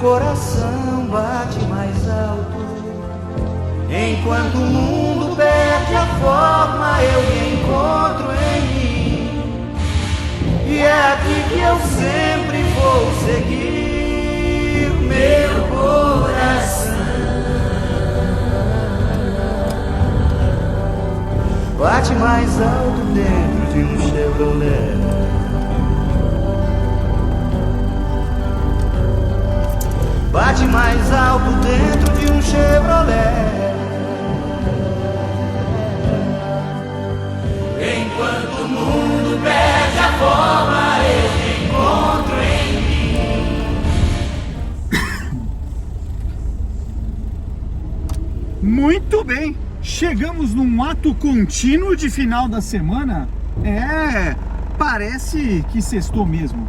coração bate mais alto. Enquanto o mundo perde a forma, eu me encontro em mim. E é aqui que eu sempre vou seguir meu coração. Bate mais alto dentro de um Chevrolet. Bate mais alto dentro de um Chevrolet. Enquanto o mundo perde a forma, eu me encontro em mim. Muito bem, chegamos num ato contínuo de final da semana. Parece que sextou mesmo.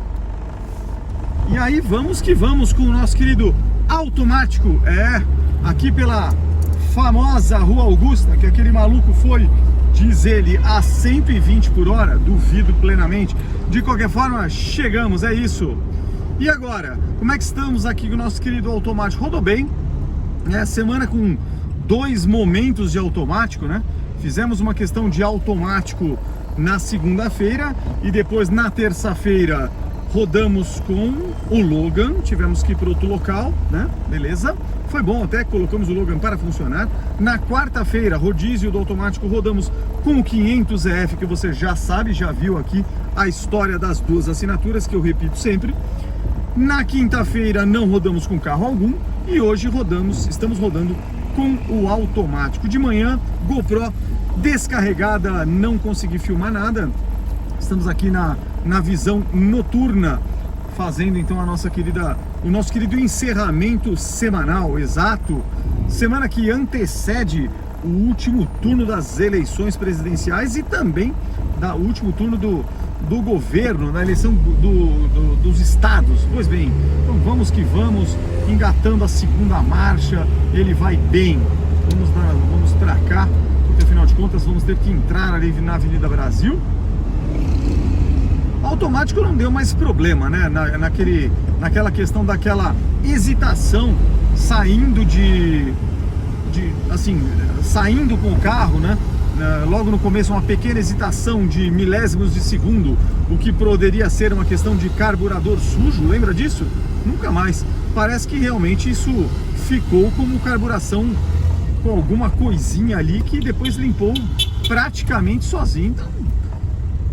E aí vamos que vamos com o nosso querido automático. Aqui pela famosa Rua Augusta, que aquele maluco foi, diz ele, a 120 por hora. Duvido plenamente. De qualquer forma, chegamos, é isso. E agora, como é que estamos aqui com o nosso querido automático? Rodou bem, semana com 2 momentos de automático, né? Fizemos uma questão de automático na segunda-feira e depois na terça-feira rodamos com o Logan, tivemos que ir para outro local, né? Beleza? Foi bom até, colocamos o Logan para funcionar. Na quarta-feira, rodízio do automático, rodamos com o 500EF, que você já sabe, já viu aqui a história das 2 assinaturas, que eu repito sempre. Na quinta-feira não rodamos com carro algum e hoje estamos rodando com o automático. De manhã, GoPro descarregada, não consegui filmar nada. Estamos aqui na visão noturna, fazendo então o nosso querido encerramento semanal, exato. Semana que antecede o último turno das eleições presidenciais e também o último turno do governo, na eleição dos estados. Pois bem, então vamos que vamos, engatando a segunda marcha, ele vai bem. Vamos para cá, porque afinal de contas vamos ter que entrar ali na Avenida Brasil. O automático não deu mais problema, né? Naquela questão daquela hesitação, saindo saindo com o carro, né? Logo no começo, uma pequena hesitação de milésimos de segundo, o que poderia ser uma questão de carburador sujo, lembra disso? Nunca mais. Parece que realmente isso ficou como carburação com alguma coisinha ali que depois limpou praticamente sozinho. Então,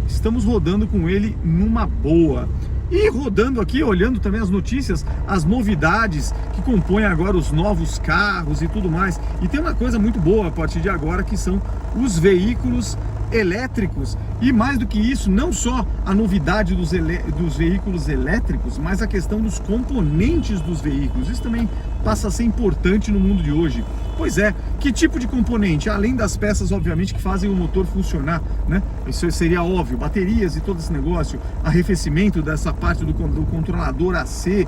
estamos rodando com ele numa boa. E rodando aqui, olhando também as notícias, as novidades que compõem agora os novos carros e tudo mais. E tem uma coisa muito boa a partir de agora, que são os veículos elétricos. E mais do que isso, não só a novidade dos veículos elétricos, mas a questão dos componentes dos veículos. Isso também passa a ser importante no mundo de hoje. Pois é, que tipo de componente? Além das peças, obviamente, que fazem o motor funcionar, né? Isso seria óbvio, baterias e todo esse negócio, arrefecimento dessa parte do controlador AC,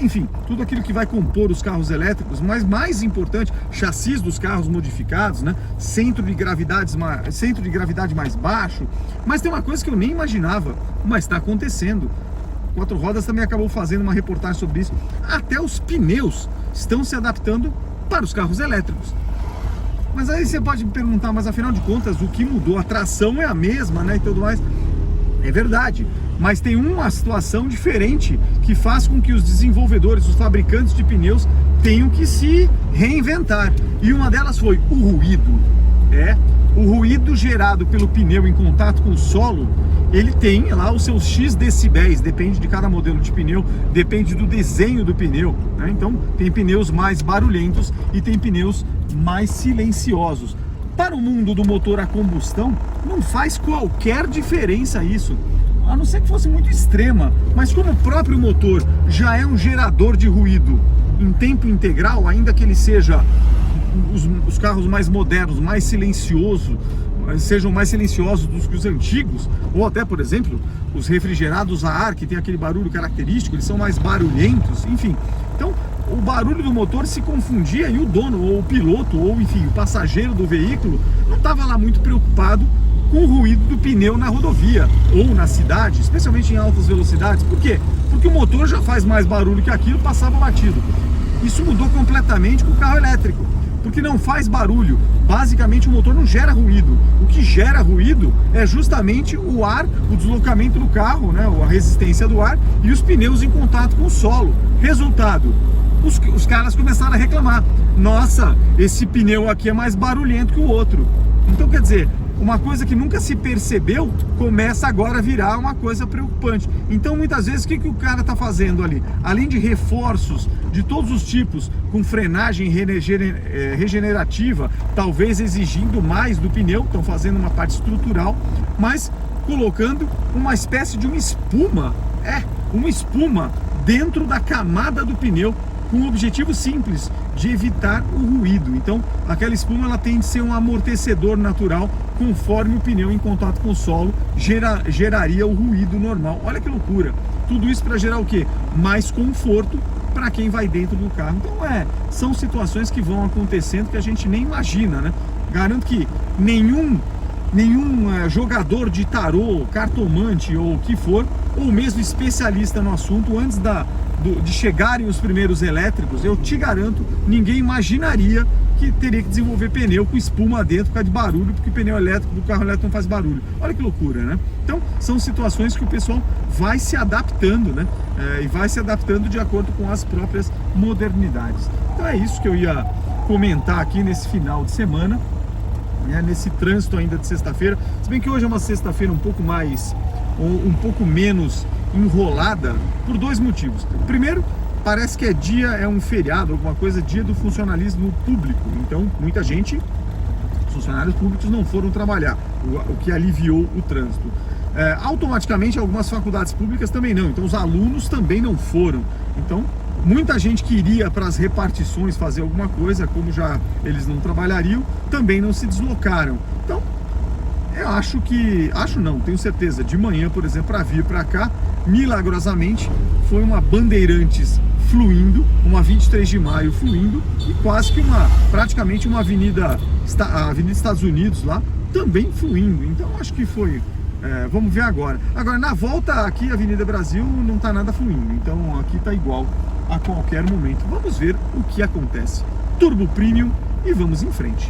enfim, tudo aquilo que vai compor os carros elétricos, mas mais importante, chassis dos carros modificados, né? Centro de gravidade mais baixo. Mas tem uma coisa que eu nem imaginava, mas está acontecendo. Quatro Rodas também acabou fazendo uma reportagem sobre isso. Até os pneus estão se adaptando para os carros elétricos. Mas aí você pode me perguntar, mas afinal de contas, o que mudou? A tração é a mesma, né, e tudo mais. É verdade, mas tem uma situação diferente que faz com que os desenvolvedores, os fabricantes de pneus tenham que se reinventar. E uma delas foi o ruído. O ruído gerado pelo pneu em contato com o solo, ele tem lá os seus X decibéis, depende de cada modelo de pneu, depende do desenho do pneu, né? Então tem pneus mais barulhentos e tem pneus mais silenciosos. Para o mundo do motor a combustão, não faz qualquer diferença isso, a não ser que fosse muito extrema, mas como o próprio motor já é um gerador de ruído em tempo integral, ainda que ele seja os carros mais modernos, mais silenciosos, sejam mais silenciosos do que os antigos, ou até, por exemplo, os refrigerados a ar, que tem aquele barulho característico, eles são mais barulhentos, enfim. Então, o barulho do motor se confundia e o dono, ou o piloto, ou enfim, o passageiro do veículo, não estava lá muito preocupado com o ruído do pneu na rodovia ou na cidade, especialmente em altas velocidades. Por quê? porque o motor já faz mais barulho que aquilo, passava batido. Isso mudou completamente com o carro elétrico, porque não faz barulho. Basicamente o motor não gera ruído. O que gera ruído é justamente o ar, o deslocamento do carro, né? A resistência do ar e os pneus em contato com o solo. Resultado, os caras começaram a reclamar: nossa, esse pneu aqui é mais barulhento que o outro. Então, quer dizer, uma coisa que nunca se percebeu começa agora a virar uma coisa preocupante. Então, muitas vezes, o que o cara está fazendo ali? Além de reforços de todos os tipos, com frenagem regenerativa, talvez exigindo mais do pneu, estão fazendo uma parte estrutural, mas colocando uma espécie de uma espuma dentro da camada do pneu, com um objetivo simples, de evitar o ruído. Então, aquela espuma ela tem de ser um amortecedor natural, conforme o pneu em contato com o solo geraria o ruído normal. Olha que loucura! Tudo isso para gerar o quê? Mais conforto para quem vai dentro do carro. Então são situações que vão acontecendo que a gente nem imagina, né? Garanto que nenhum jogador de tarô, cartomante ou o que for, ou mesmo especialista no assunto, antes de chegarem os primeiros elétricos, eu te garanto, ninguém imaginaria que teria que desenvolver pneu com espuma dentro por causa de barulho, porque o pneu elétrico do carro elétrico não faz barulho. Olha que loucura, né? Então, são situações que o pessoal vai se adaptando, né? E vai se adaptando de acordo com as próprias modernidades. Então é isso que eu ia comentar aqui nesse final de semana, né? Nesse trânsito ainda de sexta-feira. Se bem que hoje é uma sexta-feira um pouco menos enrolada, por dois motivos. Primeiro, parece que é um feriado, alguma coisa, dia do funcionalismo público. Então, muita gente, funcionários públicos, não foram trabalhar, o que aliviou o trânsito. Automaticamente, algumas faculdades públicas também não. Então, os alunos também não foram. Então, muita gente que iria para as repartições fazer alguma coisa, como já eles não trabalhariam, também não se deslocaram. Então, tenho certeza, de manhã, por exemplo, para vir para cá, milagrosamente, foi uma Bandeirantes fluindo, uma 23 de maio fluindo e quase que praticamente uma avenida Estados Unidos lá, também fluindo. Então, acho que foi... vamos ver agora. Agora, na volta aqui, a Avenida Brasil, não está nada fluindo. Então, aqui está igual a qualquer momento. Vamos ver o que acontece. Turbo Premium e vamos em frente.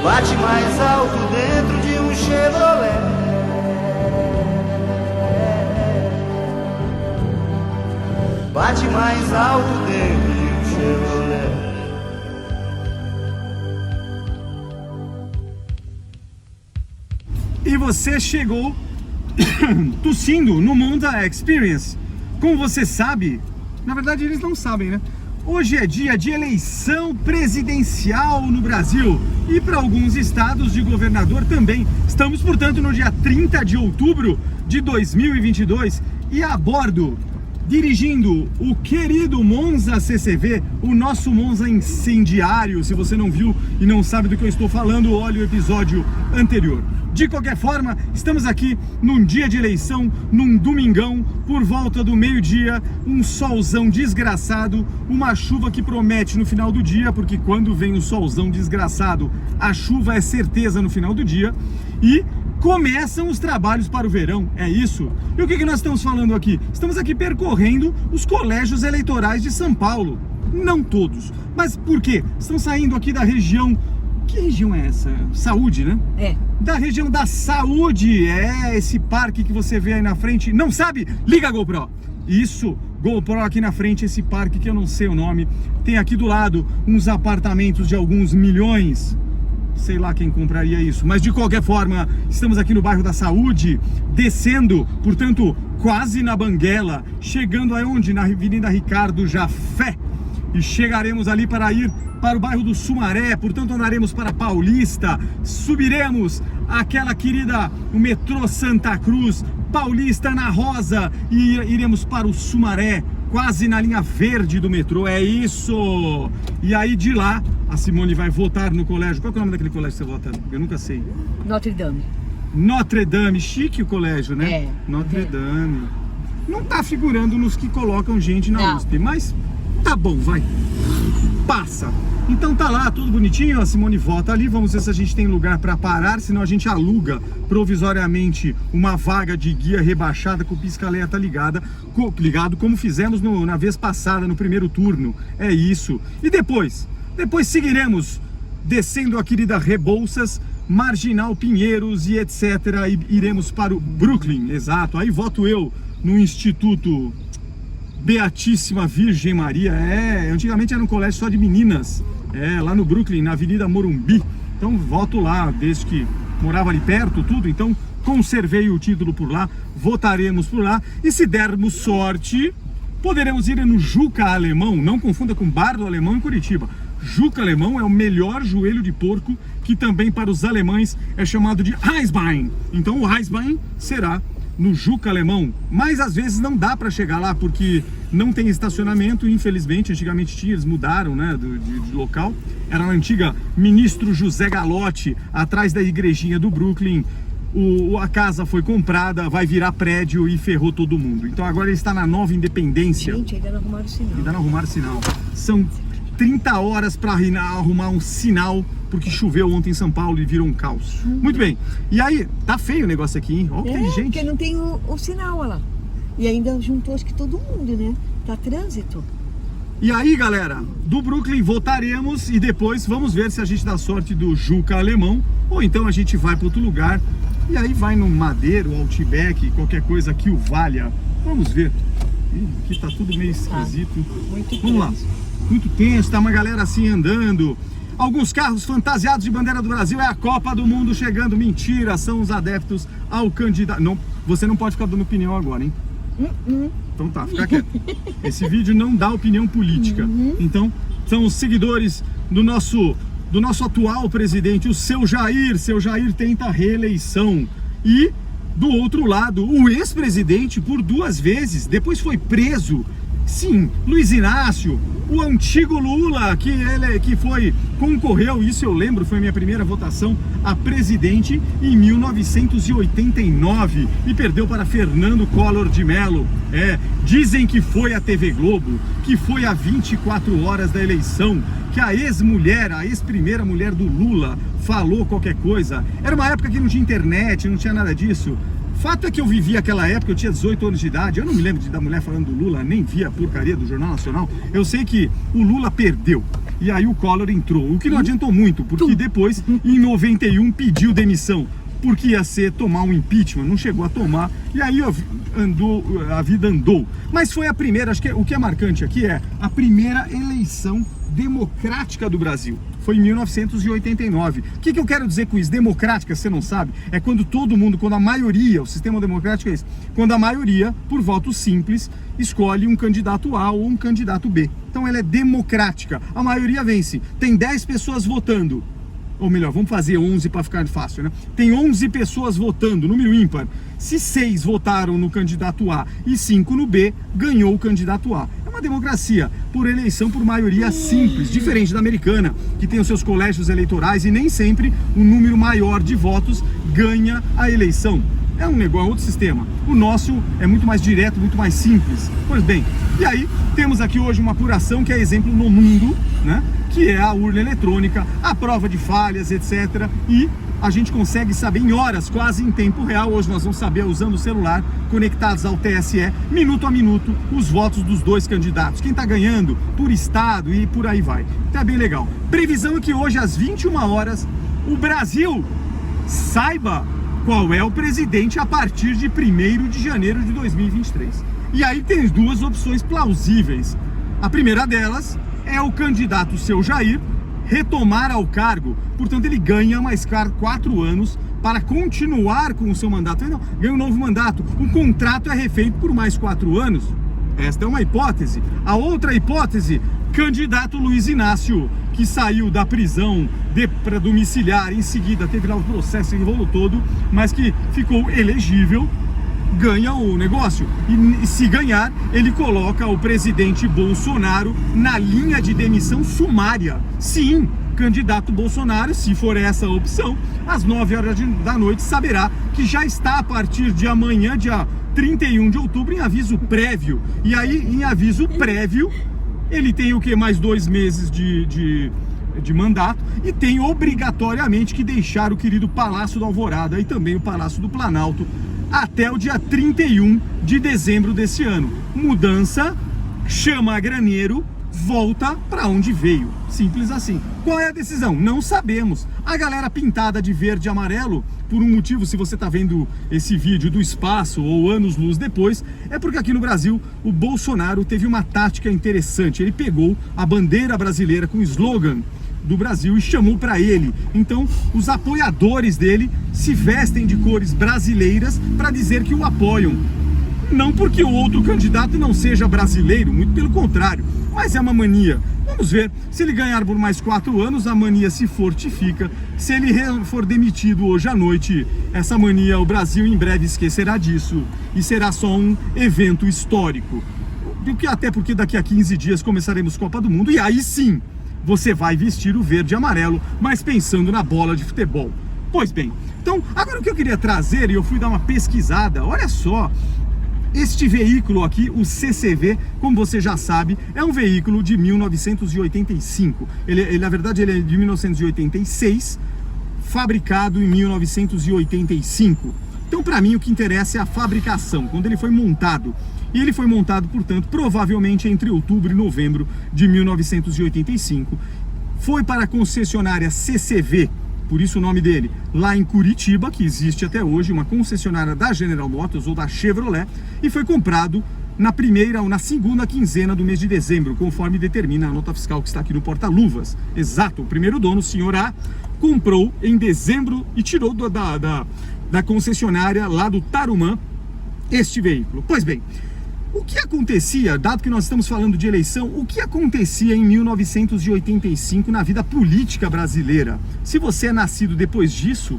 Bate mais alto dentro de um Chevrolet. Bate mais alto dentro de um Chevrolet. E você chegou tossindo no Monza Experience. Como você sabe, na verdade eles não sabem, né? Hoje é dia de eleição presidencial no Brasil e para alguns estados de governador também. Estamos, portanto, no dia 30 de outubro de 2022 e a bordo, dirigindo o querido Monza CCV, o nosso Monza incendiário. Se você não viu e não sabe do que eu estou falando, olhe o episódio anterior. De qualquer forma, estamos aqui num dia de eleição, num domingão, por volta do meio-dia, um solzão desgraçado, uma chuva que promete no final do dia, porque quando vem o solzão desgraçado, a chuva é certeza no final do dia, e começam os trabalhos para o verão, é isso? E o que nós estamos falando aqui? Estamos aqui percorrendo os colégios eleitorais de São Paulo, não todos, mas por quê? Estamos saindo aqui da região... Que região é essa? Saúde, né? É. Da região da Saúde, esse parque que você vê aí na frente. Não sabe? Liga a GoPro. Isso, GoPro aqui na frente, esse parque que eu não sei o nome. Tem aqui do lado uns apartamentos de alguns milhões. Sei lá quem compraria isso. Mas de qualquer forma, estamos aqui no bairro da Saúde, descendo, portanto, quase na Banguela, chegando aonde? Na Avenida Ricardo Jafé. E chegaremos ali para ir para o bairro do Sumaré, portanto andaremos para Paulista, subiremos aquela querida, o metrô Santa Cruz, Paulista na Rosa, e iremos para o Sumaré, quase na linha verde do metrô, é isso! E aí de lá, a Simone vai votar no colégio. Qual é o nome daquele colégio que você vota? Eu nunca sei. Notre Dame. Notre Dame, chique o colégio, né? É. Notre Dame. Não tá figurando nos que colocam gente na USP, mas tá bom, vai. passa. Então tá lá, tudo bonitinho, a Simone vota ali, vamos ver se a gente tem lugar para parar, senão a gente aluga provisoriamente uma vaga de guia rebaixada com o pisca-alerta ligado, como fizemos na vez passada, no primeiro turno. É isso. E depois seguiremos descendo a querida Rebouças, Marginal Pinheiros e etc. E iremos para o Brooklyn, exato. Aí voto eu no Instituto Beatíssima Virgem Maria. Antigamente era um colégio só de meninas, lá no Brooklyn, na Avenida Morumbi. Então voto lá, desde que morava ali perto, tudo. Então conservei o título por lá, votaremos por lá. E se dermos sorte, poderemos ir no Juca Alemão. Não confunda com Bar do Alemão em Curitiba. Juca Alemão é o melhor joelho de porco, que também para os alemães é chamado de Eisbein. Então o Eisbein será no Juca Alemão, mas às vezes não dá para chegar lá porque não tem estacionamento, infelizmente. Antigamente tinha, eles mudaram, né, de local. Era na antiga Ministro José Galotti, atrás da igrejinha do Brooklyn. A casa foi comprada, vai virar prédio e ferrou todo mundo. Então agora ele está na Nova Independência. Gente, ainda não arrumaram o sinal. Ainda não arrumaram o sinal. São 30 horas para arrumar um sinal, porque choveu ontem em São Paulo e virou um caos. Muito bem. E aí, tá feio o negócio aqui, hein? Ó, tem gente. Porque não tem o sinal, olha lá. E ainda juntou acho que todo mundo, né? Tá trânsito. E aí, galera, do Brooklyn votaremos e depois vamos ver se a gente dá sorte do Juca Alemão, ou então a gente vai para outro lugar e aí vai no Madeiro, Outback, qualquer coisa que o valha. Vamos ver. Aqui tá tudo meio esquisito. Muito Vamos lá. Muito tenso, tá uma galera assim andando. Alguns carros fantasiados de bandeira do Brasil. É a Copa do Mundo chegando. Mentira, são os adeptos ao candidato. Não, você não pode ficar dando opinião agora, hein? Então tá, fica quieto. Esse vídeo não dá opinião política. Então, são os seguidores do nosso atual presidente, o Seu Jair. Seu Jair tenta a reeleição. E, do outro lado, o ex-presidente por 2 vezes, depois foi preso. Sim, Luiz Inácio, o antigo Lula, que concorreu, isso eu lembro, foi a minha primeira votação a presidente em 1989 e perdeu para Fernando Collor de Mello. Dizem que foi a TV Globo, que foi a 24 horas da eleição, que a ex-mulher, a ex-primeira mulher do Lula falou qualquer coisa. Era uma época que não tinha internet, não tinha nada disso. Fato é que eu vivi aquela época, eu tinha 18 anos de idade, eu não me lembro da mulher falando do Lula, nem vi a porcaria do Jornal Nacional. Eu sei que o Lula perdeu, e aí o Collor entrou, o que não adiantou muito, porque depois, em 91, pediu demissão, porque ia tomar um impeachment, não chegou a tomar, e aí a vida andou. Mas foi a primeira, acho que o que é marcante aqui é a primeira eleição democrática do Brasil. Foi em 1989. O que eu quero dizer com isso? Democrática, você não sabe? É quando todo mundo, quando a maioria, o sistema democrático é esse, quando a maioria, por voto simples, escolhe um candidato A ou um candidato B. Então ela é democrática. A maioria vence. Tem 10 pessoas votando. Ou melhor, vamos fazer 11 para ficar fácil, né? Tem 11 pessoas votando, número ímpar. Se 6 votaram no candidato A e 5 no B, ganhou o candidato A. É uma democracia por eleição por maioria simples, diferente da americana, que tem os seus colégios eleitorais e nem sempre um número maior de votos ganha a eleição. É um negócio, outro sistema. O nosso é muito mais direto, muito mais simples. Pois bem, e aí temos aqui hoje uma apuração que é exemplo no mundo, né? Que é a urna eletrônica, a prova de falhas, etc. E a gente consegue saber em horas, quase em tempo real. Hoje nós vamos saber usando o celular, conectados ao TSE, minuto a minuto, os votos dos 2 candidatos. Quem está ganhando por estado e por aí vai. Tá bem legal. Previsão é que hoje às 21 horas o Brasil saiba qual é o presidente a partir de 1º de janeiro de 2023. E aí tem 2 opções plausíveis. A primeira delas é o candidato Seu Jair retomar ao cargo, portanto ele ganha mais 4 anos para continuar com o seu mandato. Ele não, ganha um novo mandato, o contrato é refeito por mais 4 anos. Esta é uma hipótese. A outra hipótese, candidato Luiz Inácio, que saiu da prisão para domiciliar, em seguida teve lá o processo e rolo todo, mas que ficou elegível, ganha o negócio. E se ganhar, ele coloca o presidente Bolsonaro na linha de demissão sumária. Sim, candidato Bolsonaro, se for essa a opção, às 9 horas da noite saberá que já está a partir de amanhã, dia 31 de outubro, em aviso prévio. E aí, em aviso prévio, ele tem o que? Mais 2 meses de mandato e tem obrigatoriamente que deixar o querido Palácio da Alvorada e também o Palácio do Planalto até o dia 31 de dezembro desse ano. Mudança, chama a graneiro, volta para onde veio. Simples assim. Qual é a decisão? Não sabemos. A galera pintada de verde e amarelo, por um motivo, se você está vendo esse vídeo do espaço ou anos-luz depois, é porque aqui no Brasil o Bolsonaro teve uma tática interessante. Ele pegou a bandeira brasileira com o slogan do Brasil e chamou para ele. Então, os apoiadores dele se vestem de cores brasileiras para dizer que o apoiam. Não porque o outro candidato não seja brasileiro, muito pelo contrário, mas é uma mania. Vamos ver, se ele ganhar por mais 4 anos, a mania se fortifica. Se ele for demitido hoje à noite, essa mania, o Brasil em breve esquecerá disso e será só um evento histórico. Até porque daqui a 15 dias começaremos Copa do Mundo e aí sim, você vai vestir o verde e amarelo, mas pensando na bola de futebol. Pois bem, então agora o que eu queria trazer, e eu fui dar uma pesquisada, olha só, este veículo aqui, o CCV, como você já sabe, é um veículo de 1985. Na verdade, ele é de 1986, fabricado em 1985. Então, para mim, o que interessa é a fabricação, quando ele foi montado. E ele foi montado, portanto, provavelmente entre outubro e novembro de 1985. Foi para a concessionária CCV, por isso o nome dele, lá em Curitiba, que existe até hoje, uma concessionária da General Motors ou da Chevrolet, e foi comprado na primeira ou na segunda quinzena do mês de dezembro, conforme determina a nota fiscal que está aqui no porta-luvas. Exato, o primeiro dono, o senhor A, comprou em dezembro e tirou da concessionária lá do Tarumã este veículo. Pois bem, o que acontecia, dado que nós estamos falando de eleição, o que acontecia em 1985 na vida política brasileira? Se você é nascido depois disso,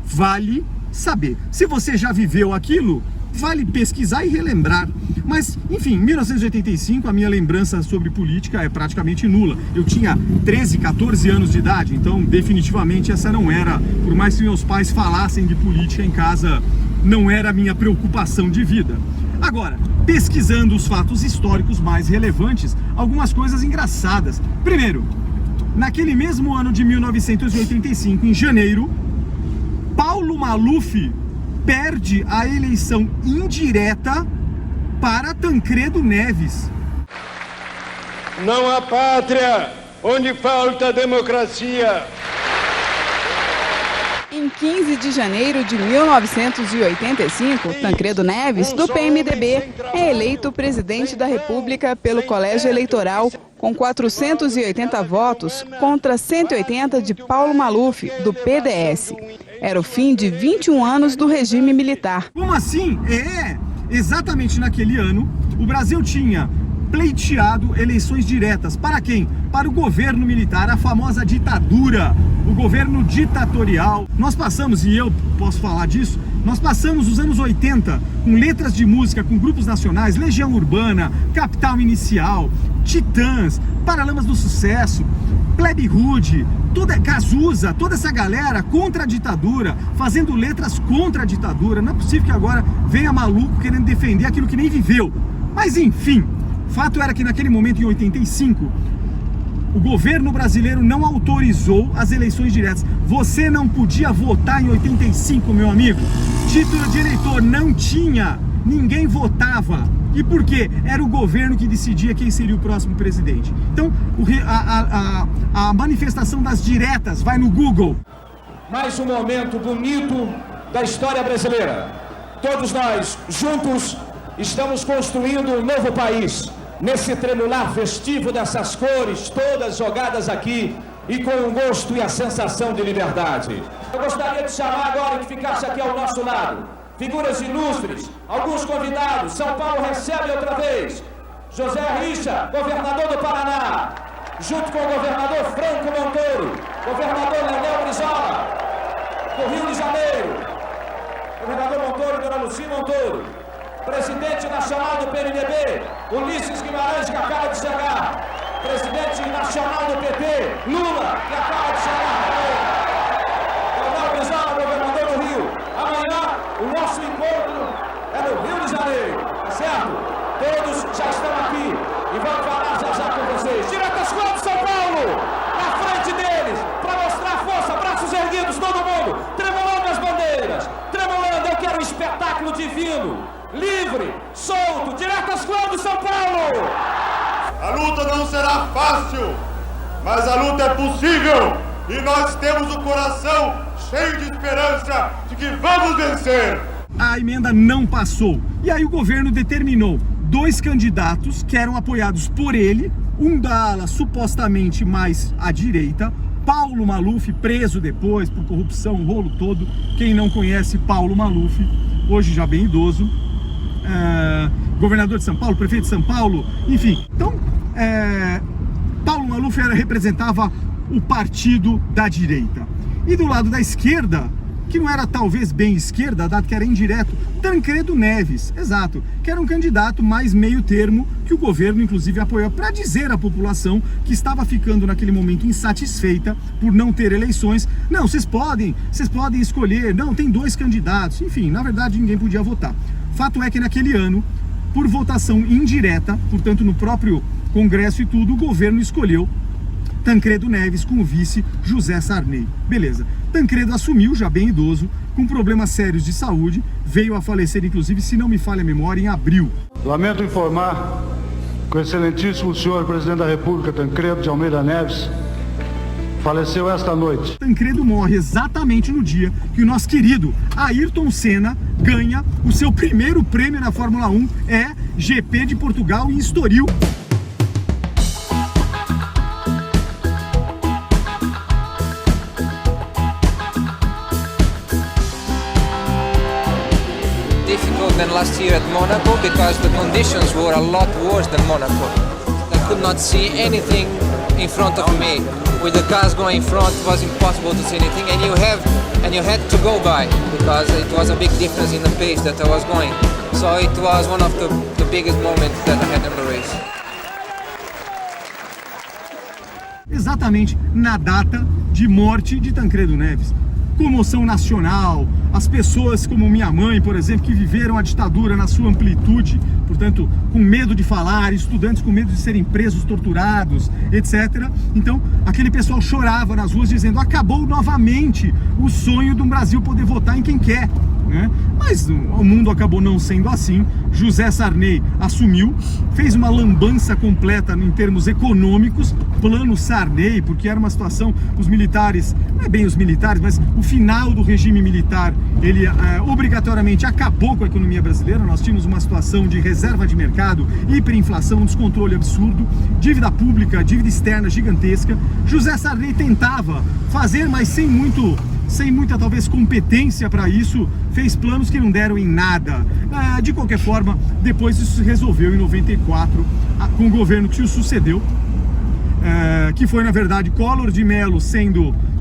vale saber. Se você já viveu aquilo, vale pesquisar e relembrar. Mas, enfim, em 1985 a minha lembrança sobre política é praticamente nula. Eu tinha 13, 14 anos de idade, então definitivamente essa não era, por mais que meus pais falassem de política em casa, não era a minha preocupação de vida. Agora, pesquisando os fatos históricos mais relevantes, algumas coisas engraçadas. Primeiro, naquele mesmo ano de 1985, em janeiro, Paulo Maluf perde a eleição indireta para Tancredo Neves. Não há pátria onde falta democracia. Em 15 de janeiro de 1985, Tancredo Neves, do PMDB, é eleito presidente da República pelo Colégio Eleitoral com 480 votos contra 180 de Paulo Maluf, do PDS. Era o fim de 21 anos do regime militar. Como assim? Exatamente naquele ano, o Brasil tinha pleiteado eleições diretas. Para quem? Para o governo militar, a famosa ditadura, o governo ditatorial. Nós passamos, e eu posso falar disso, nós passamos os anos 80 com letras de música, com grupos nacionais, Legião Urbana, Capital Inicial, Titãs, Paralamas do Sucesso, Plebe Rude, Cazuza, toda essa galera contra a ditadura, fazendo letras contra a ditadura. Não é possível que agora venha maluco querendo defender aquilo que nem viveu. Mas enfim, fato era que naquele momento, em 85, o governo brasileiro não autorizou as eleições diretas. Você não podia votar em 85, meu amigo. Título de eleitor não tinha, ninguém votava. E por quê? Era o governo que decidia quem seria o próximo presidente. Então, a manifestação das diretas, vai no Google. Mais um momento bonito da história brasileira. Todos nós, juntos, estamos construindo um novo país. Nesse tremular festivo dessas cores, todas jogadas aqui, e com o gosto e a sensação de liberdade. Eu gostaria de chamar agora que ficasse aqui ao nosso lado figuras ilustres, alguns convidados. São Paulo recebe outra vez José Richa, governador do Paraná, junto com o governador Franco Montoro, governador Leonel Brizola, do Rio de Janeiro, governador Montoro, Dona Lucia Montoro, presidente nacional do PMDB, Ulisses Guimarães, que acaba de chegar, presidente nacional do PT, Lula, que acaba de chegar também, Leonel Brizola, governador do Rio. Amanhã, o nosso encontro é no Rio de Janeiro, tá certo? Todos já estão aqui e vamos falar já com vocês. vocês. Diretas Clube São Paulo, na frente deles, para mostrar força, braços erguidos, todo mundo, tremulando as bandeiras, tremulando, eu quero um espetáculo divino, livre, solto, Diretas Clube São Paulo. A luta não será fácil, mas a luta é possível e nós temos o coração cheio de esperança de que vamos vencer. A emenda não passou e aí o governo determinou 2 candidatos que eram apoiados por ele, um da ala supostamente mais à direita, Paulo Maluf, preso depois por corrupção, o rolo todo. Quem não conhece Paulo Maluf, hoje já bem idoso, governador de São Paulo, prefeito de São Paulo, enfim. Então, Paulo Maluf representava o partido da direita. E do lado da esquerda, que não era talvez bem esquerda, dado que era indireto, Tancredo Neves, exato, que era um candidato mais meio termo, que o governo inclusive apoiou para dizer à população que estava ficando naquele momento insatisfeita por não ter eleições. Não, vocês podem escolher, não, tem 2 candidatos, enfim, na verdade ninguém podia votar. Fato é que naquele ano, por votação indireta, portanto no próprio Congresso e tudo, o governo escolheu Tancredo Neves com o vice José Sarney. Beleza. Tancredo assumiu, já bem idoso, com problemas sérios de saúde, veio a falecer, inclusive, se não me falha a memória, em abril. Lamento informar que o excelentíssimo senhor presidente da República, Tancredo de Almeida Neves, faleceu esta noite. Tancredo morre exatamente no dia que o nosso querido Ayrton Senna ganha o seu primeiro prêmio na Fórmula 1, GP de Portugal em Estoril. Than last year at Monaco because the conditions were a lot worse than Monaco. I could not see anything in front of me. With the cars going in front, it was impossible to see anything, and you had to go by because it was a big difference in the pace that I was going. So it was one of the biggest moments that I had in the race. Exatamente na data de morte de Tancredo Neves. Comoção nacional, as pessoas como minha mãe, por exemplo, que viveram a ditadura na sua amplitude, portanto, com medo de falar, estudantes com medo de serem presos, torturados, etc. Então, aquele pessoal chorava nas ruas dizendo: acabou novamente o sonho do Brasil poder votar em quem quer, né? Mas o mundo acabou não sendo assim. José Sarney assumiu, fez uma lambança completa em termos econômicos, plano Sarney, porque era uma situação, os militares, não é bem os militares, mas o final do regime militar, ele obrigatoriamente acabou com a economia brasileira. Nós tínhamos uma situação de reserva de mercado, hiperinflação, descontrole absurdo, dívida pública, dívida externa gigantesca. José Sarney tentava fazer, mas sem muita talvez competência para isso, fez planos que não deram em nada. De qualquer forma, depois isso se resolveu em 94 com o governo que o sucedeu, que foi na verdade Collor de Mello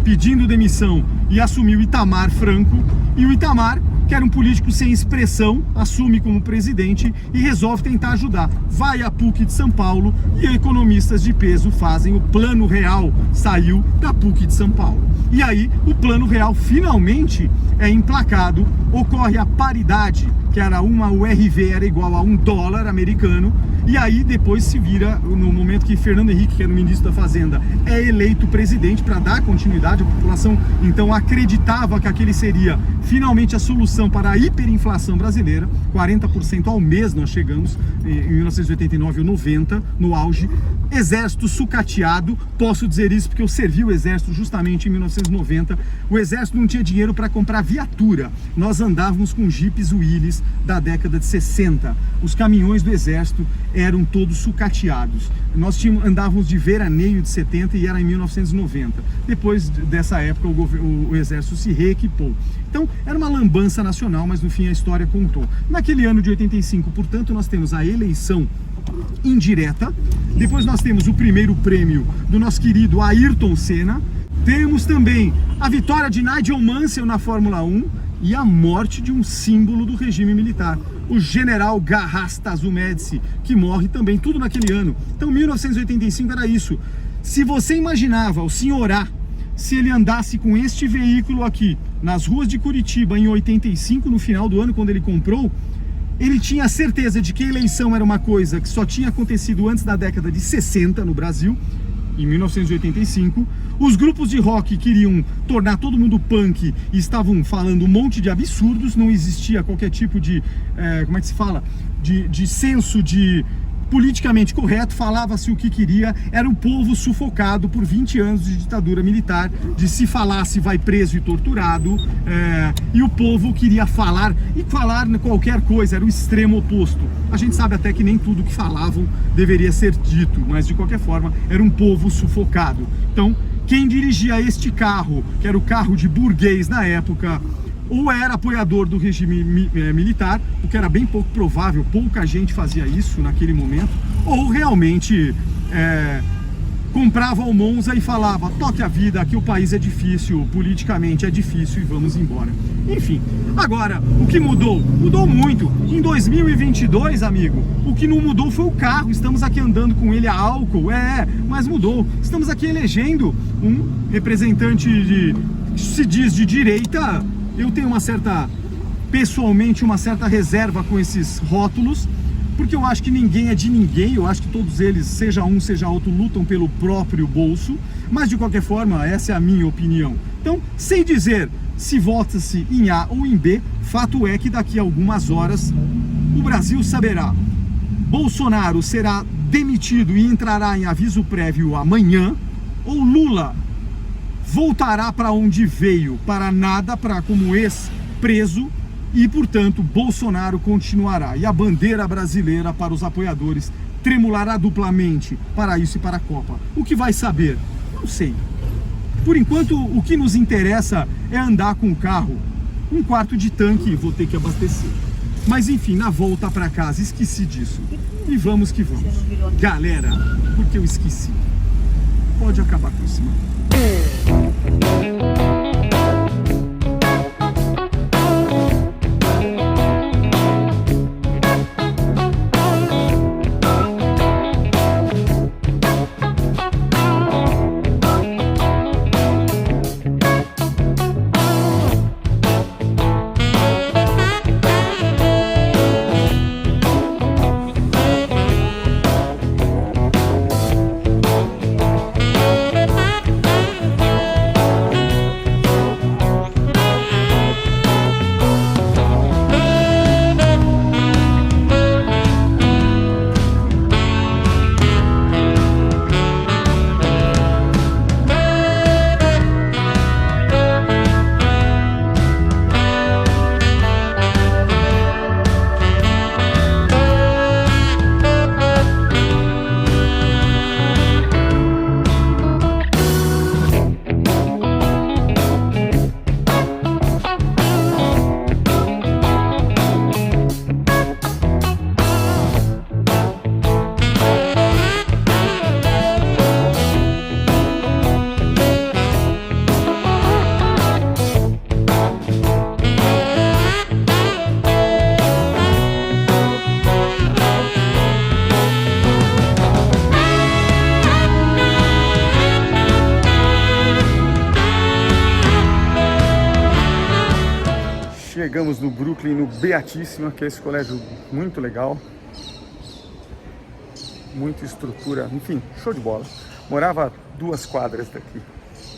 pedindo demissão, e assumiu Itamar Franco. E o Itamar, que era um político sem expressão, assume como presidente e resolve tentar ajudar. Vai à PUC de São Paulo e economistas de peso fazem o Plano Real, saiu da PUC de São Paulo. E aí o Plano Real finalmente é emplacado, ocorre a paridade, que era uma URV era igual a $1 americano, e aí depois se vira, no momento que Fernando Henrique, que era o ministro da Fazenda, é eleito presidente para dar continuidade. A população então acreditava que aquele seria finalmente a solução para a hiperinflação brasileira. 40% ao mês nós chegamos em 1989 ou 90, no auge. Exército sucateado, posso dizer isso porque eu servi o exército justamente em 1990. O exército não tinha dinheiro para comprar viatura, nós andávamos com jipes Willys da década de 60. Os caminhões do exército eram todos sucateados. Nós andávamos de veraneio de 70 e era em 1990. Depois dessa época o exército se reequipou. Então era uma lambança nacional, mas no fim a história contou. Naquele ano de 85, portanto, nós temos a eleição indireta, depois nós temos o primeiro prêmio do nosso querido Ayrton Senna, temos também a vitória de Nigel Mansell na Fórmula 1 e a morte de um símbolo do regime militar, o general Garrastazu Médici, que morre também, tudo naquele ano. Então 1985 era isso. Se você imaginava o senhorá, se ele andasse com este veículo aqui nas ruas de Curitiba em 85, no final do ano, quando ele comprou, Ele tinha certeza de que a eleição era uma coisa que só tinha acontecido antes da década de 60 no Brasil, em 1985. Os grupos de rock queriam tornar todo mundo punk e estavam falando um monte de absurdos, não existia qualquer tipo de, como é que se fala? De senso de politicamente correto, falava-se o que queria, era um povo sufocado por 20 anos de ditadura militar, de se falasse vai preso e torturado, e o povo queria falar, e falar qualquer coisa, era o extremo oposto. A gente sabe até que nem tudo que falavam deveria ser dito, mas de qualquer forma, era um povo sufocado. Então, quem dirigia este carro, que era o carro de burguês na época, ou era apoiador do regime militar, o que era bem pouco provável, pouca gente fazia isso naquele momento, ou realmente comprava o Monza e falava, toque a vida, aqui o país é difícil, politicamente é difícil e vamos embora. Enfim, agora, o que mudou? Mudou muito. Em 2022, amigo, o que não mudou foi o carro, estamos aqui andando com ele a álcool, mas mudou. Estamos aqui elegendo um representante que se diz de direita. Eu tenho pessoalmente uma certa reserva com esses rótulos, porque eu acho que ninguém é de ninguém, eu acho que todos eles, seja um, seja outro, lutam pelo próprio bolso, mas de qualquer forma, essa é a minha opinião. Então, sem dizer se vota-se em A ou em B, fato é que daqui a algumas horas o Brasil saberá. Bolsonaro será demitido e entrará em aviso prévio amanhã, ou Lula voltará para onde veio, para nada, como ex-preso, e, portanto, Bolsonaro continuará. E a bandeira brasileira para os apoiadores tremulará duplamente para isso e para a Copa. O que vai saber? Não sei. Por enquanto, o que nos interessa é andar com o carro. Um quarto de tanque, vou ter que abastecer. Mas, enfim, na volta para casa, esqueci disso. E vamos que vamos. Galera, porque eu esqueci. Pode acabar com isso, mano. Chegamos no Brooklyn, no Beatíssima, que é esse colégio muito legal, muita estrutura, enfim, show de bola. Morava a 2 quadras daqui,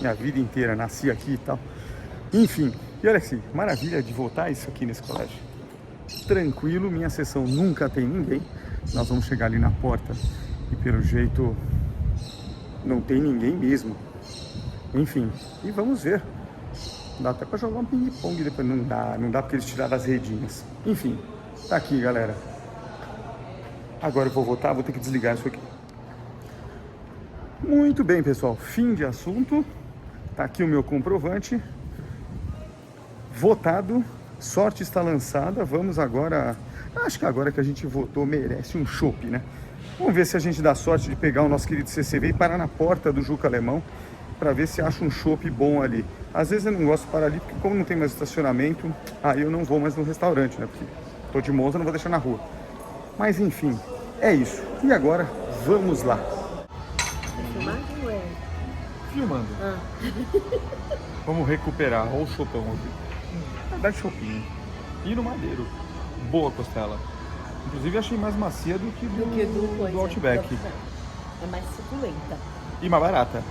minha vida inteira, nasci aqui e tal. Enfim, e olha assim, maravilha de voltar isso aqui nesse colégio. Tranquilo, minha sessão nunca tem ninguém. Nós vamos chegar ali na porta e pelo jeito não tem ninguém mesmo. Enfim, e vamos ver. Dá até pra jogar um ping-pong depois. Não dá porque eles tiraram as redinhas. Enfim, tá aqui, galera. Agora eu vou votar, vou ter que desligar isso aqui. Muito bem, pessoal. Fim de assunto. Tá aqui o meu comprovante. Votado. Sorte está lançada. Vamos agora... Acho que agora que a gente votou merece um chopp, né? Vamos ver se a gente dá sorte de pegar o nosso querido CCV e parar na porta do Juca Alemão para ver se acha um chopp bom ali. Às vezes eu não gosto de parar ali, porque como não tem mais estacionamento, aí eu não vou mais no restaurante, né? Porque tô de Monza, não vou deixar na rua. Mas enfim, é isso. E agora, vamos lá. Filmando ou é? Filmando. Vamos recuperar. Olha o chopão aqui. Dá chopinho. E no Madeiro. boa a costela. Inclusive achei mais macia do que do coisa, Outback. É mais suculenta. E mais barata.